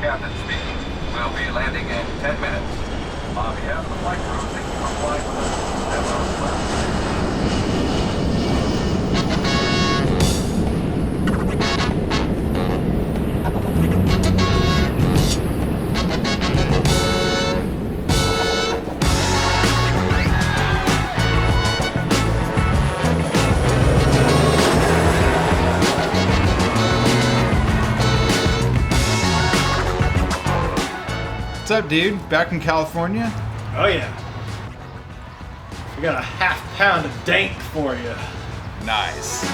captain speaking. We'll be landing in 10 minutes. On behalf of the flight crew, thank you for flying with us. Have a pleasant day. What's up, dude? Back in California? Oh yeah. We got a half pound of dank for you. Nice.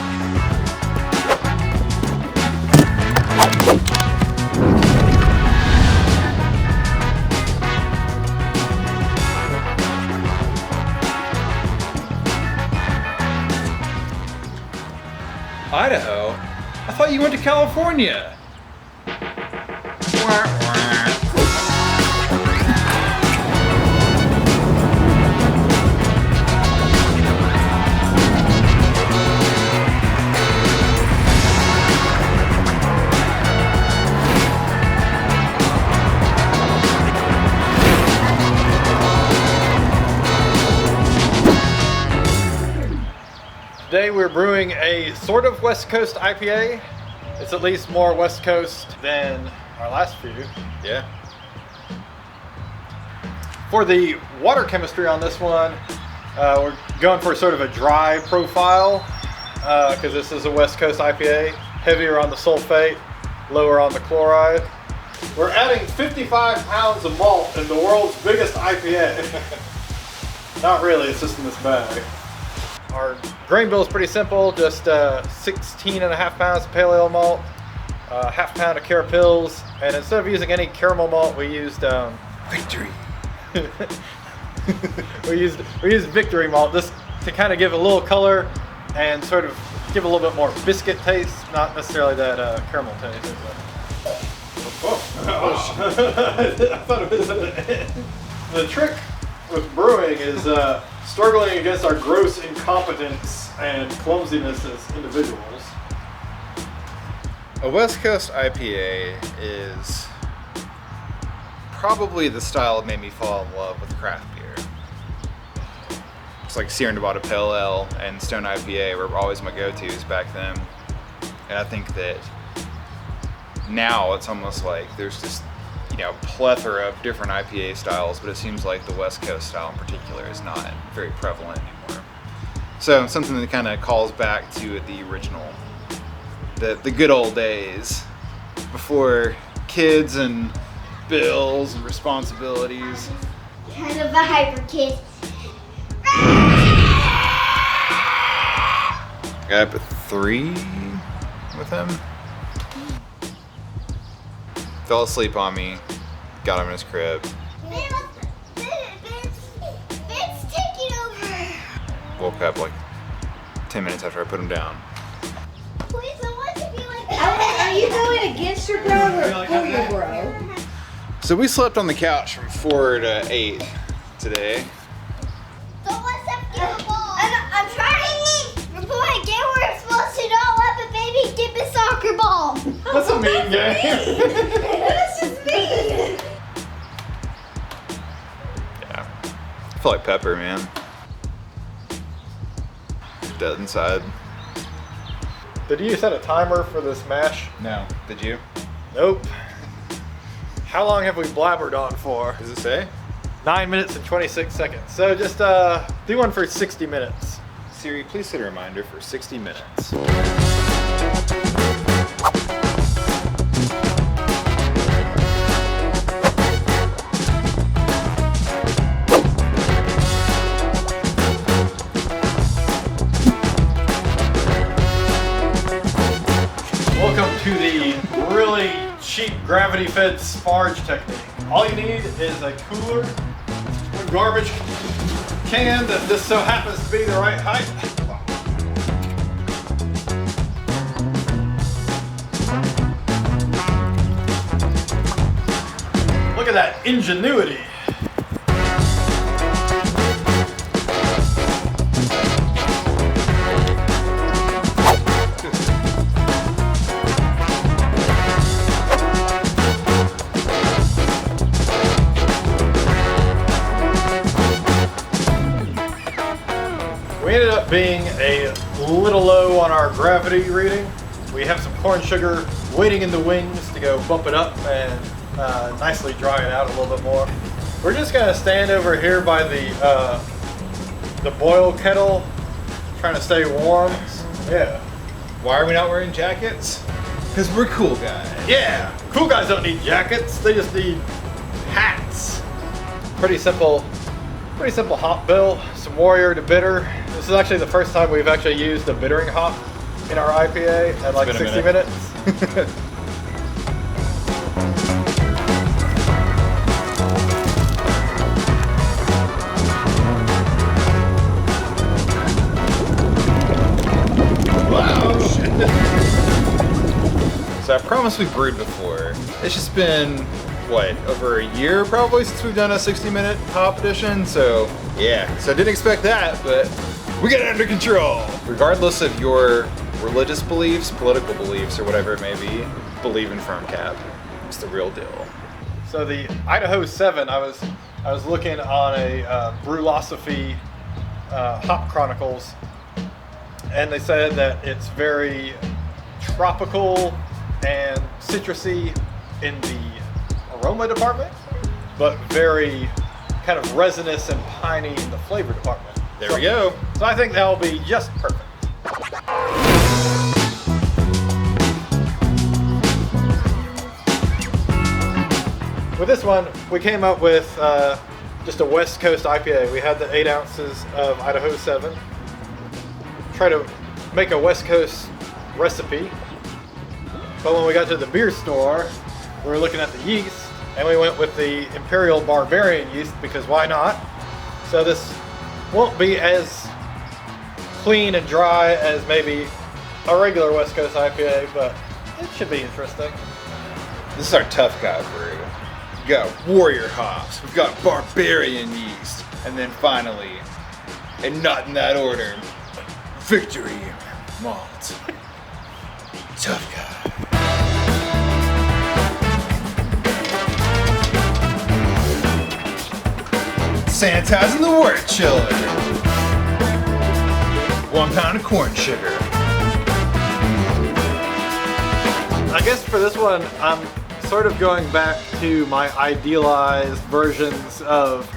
Idaho? I thought you went to California. Wah, wah. Today we're brewing a sort of West Coast IPA. It's at least more West Coast than our last few. Yeah. For the water chemistry on this one, we're going for sort of a dry profile because this is a West Coast IPA. Heavier on the sulfate, lower on the chloride. We're adding 55 pounds of malt in the world's biggest IPA. Not really, it's just in this bag. Our grain bill is pretty simple, just 16.5 pounds of Pale Ale Malt, half pound of Carapils, and instead of using any caramel malt, we used Victory. we used Victory Malt just to kind of give a little color and sort of give a little bit more biscuit taste, not necessarily that caramel taste. I thought it was at the end. The trick with brewing is struggling against our gross incompetence and clumsiness as individuals. A West Coast IPA is probably the style that made me fall in love with craft beer. It's like Sierra Nevada Pale Ale and Stone IPA were always my go-tos back then. And I think that now it's almost like there's just, you know, plethora of different IPA styles, but it seems like the West Coast style in particular is not very prevalent anymore. So something that kind of calls back to the original, the good old days before kids and bills and responsibilities. Kind of a hyper kid. Got up at 3 with him. Fell asleep on me, got him in his crib. It's taking over. Woke up like 10 minutes after I put him down. Please, I want to be like that. Are you going against your bro or for your bro? So we slept on the couch from 4 to 8 today. Don't let's have to give a ball. I'm trying. Before I get where it's supposed to not let the baby give a soccer ball. That's a mean game. That's just mean. Yeah. I feel like Pepper, man. Dead inside. Did you set a timer for this mash? No. Did you? Nope. How long have we blabbered on for? Does it say? 9 minutes and 26 seconds. So just do one for 60 minutes. Siri, please set a reminder for 60 minutes. Welcome to the really cheap gravity-fed sparge technique. All you need is a cooler, a garbage can that just so happens to be the right height. Look at that ingenuity. being a little low on our gravity reading, we have some corn sugar waiting in the wings to go bump it up and nicely dry it out a little bit more. We're just gonna stand over here by the boil kettle, trying to stay warm. Yeah. Why are we not wearing jackets? Because we're cool guys. Yeah, cool guys don't need jackets, they just need hats. Pretty simple hop bill, some Warrior to bitter. This is actually the first time we've actually used a bittering hop in our IPA at like 60 minutes. So I promise we brewed before. It's just been, what, over a year probably since we've done a 60-minute hop edition, so yeah. So I didn't expect that, but we got it under control. Regardless of your religious beliefs, political beliefs, or whatever it may be, believe in FermCap. It's the real deal. So the Idaho 7, I was looking on a Brewlosophy Hop Chronicles, and they said that it's very tropical and citrusy in the aroma department, but very kind of resinous and piney in the flavor department. There we go. So I think that'll be just perfect. With this one, we came up with just a West Coast IPA. We had the 8 ounces of Idaho 7. Try to make a West Coast recipe. But when we got to the beer store, we were looking at the yeast, and we went with the Imperial Barbarian Yeast because why not? So this won't be as clean and dry as maybe a regular West Coast IPA, but it should be interesting. This is our tough guy brew. We've got Warrior hops, we've got Barbarian yeast, and then finally, and not in that order, Victory Malt. Tough guy. Sanitizing the wort chiller. 1 pound of corn sugar. I guess for this one, I'm sort of going back to my idealized versions of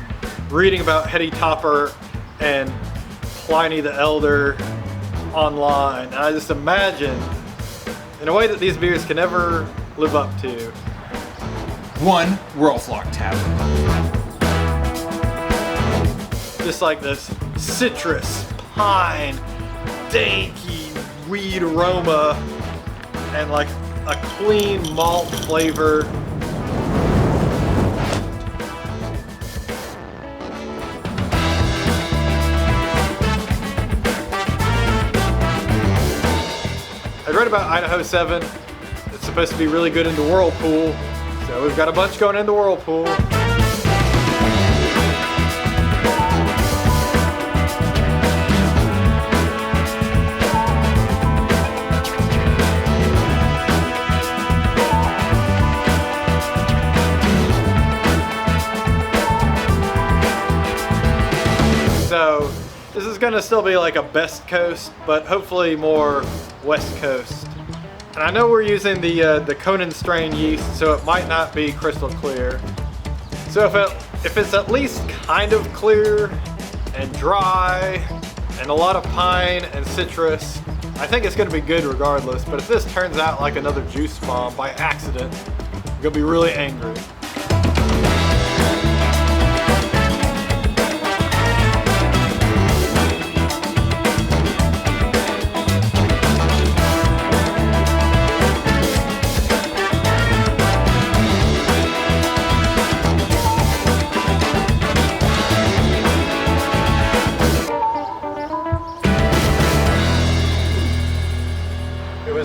reading about Hetty Topper and Pliny the Elder online. And I just imagine in a way that these beers can never live up to. 1 Whirlfloc Tab. Just like this citrus, pine, danky weed aroma, and like a clean malt flavor. I read about Idaho 7. It's supposed to be really good in the Whirlpool. So we've got a bunch going in the Whirlpool. So this is gonna still be like a Best Coast, but hopefully more West Coast. And I know we're using the Conan strain yeast, so it might not be crystal clear. So if it's at least kind of clear and dry and a lot of pine and citrus, I think it's gonna be good regardless. But if this turns out like another juice bomb by accident, I'm gonna be really angry.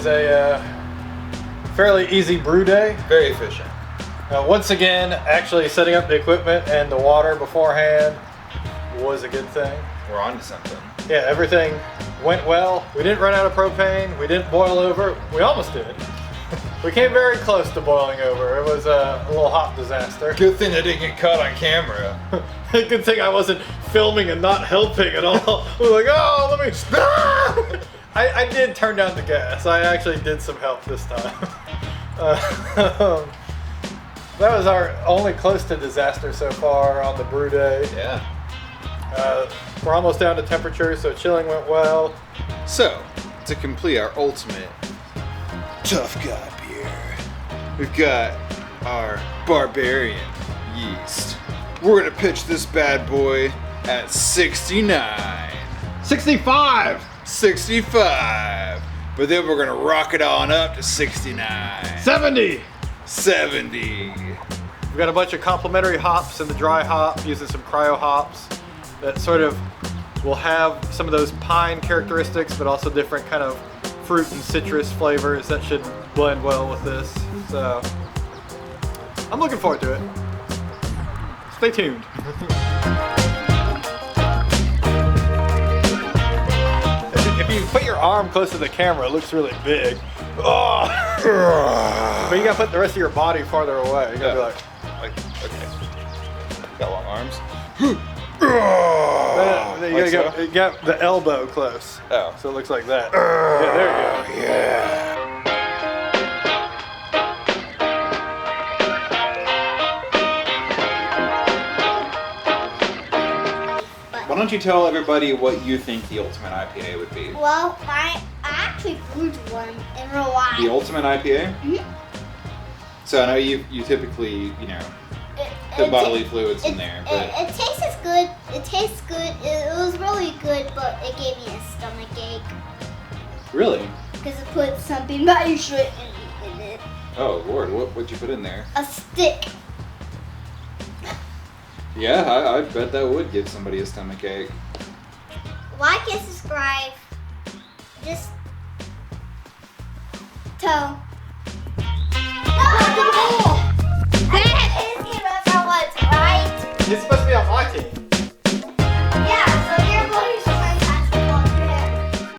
A fairly easy brew day. Very efficient. Once again, actually setting up the equipment and the water beforehand was a good thing. We're on to something. Yeah, everything went well. We didn't run out of propane. We didn't boil over. We almost did. We came very close to boiling over. It was a little hop disaster. Good thing that didn't get caught on camera. Good thing I wasn't filming and not helping at all. I was like, oh, let me stop. I did turn down the gas. I actually did some help this time. That was our only close to disaster so far on the brew day. Yeah. We're almost down to temperature, so chilling went well. So, to complete our ultimate tough guy beer, we've got our Barbarian Yeast. We're gonna pitch this bad boy at 69. 65! 65. But then we're gonna rock it on up to 69. 70! 70. We've got a bunch of complementary hops in the dry hop, using some cryo hops that sort of will have some of those pine characteristics, but also different kind of fruit and citrus flavors that should blend well with this. So I'm looking forward to it. Stay tuned. If you put your arm close to the camera, it looks really big. Oh. But you gotta put the rest of your body farther away. You gotta be like, okay. Got long arms. you got the elbow close. Oh. So it looks like that. Yeah, there you go. Yeah. Why don't you tell everybody what you think the ultimate IPA would be? Well, I actually brewed one in real life. The ultimate IPA? Mhm. So I know you typically, put bodily fluids in there, but It tastes good. It tastes good. It was really good, but it gave me a stomach ache really? because it put something that you shouldn't in it. Oh Lord, what'd you put in there? A stick. Yeah, I bet that would give somebody a stomach ache. Like and subscribe. Just tell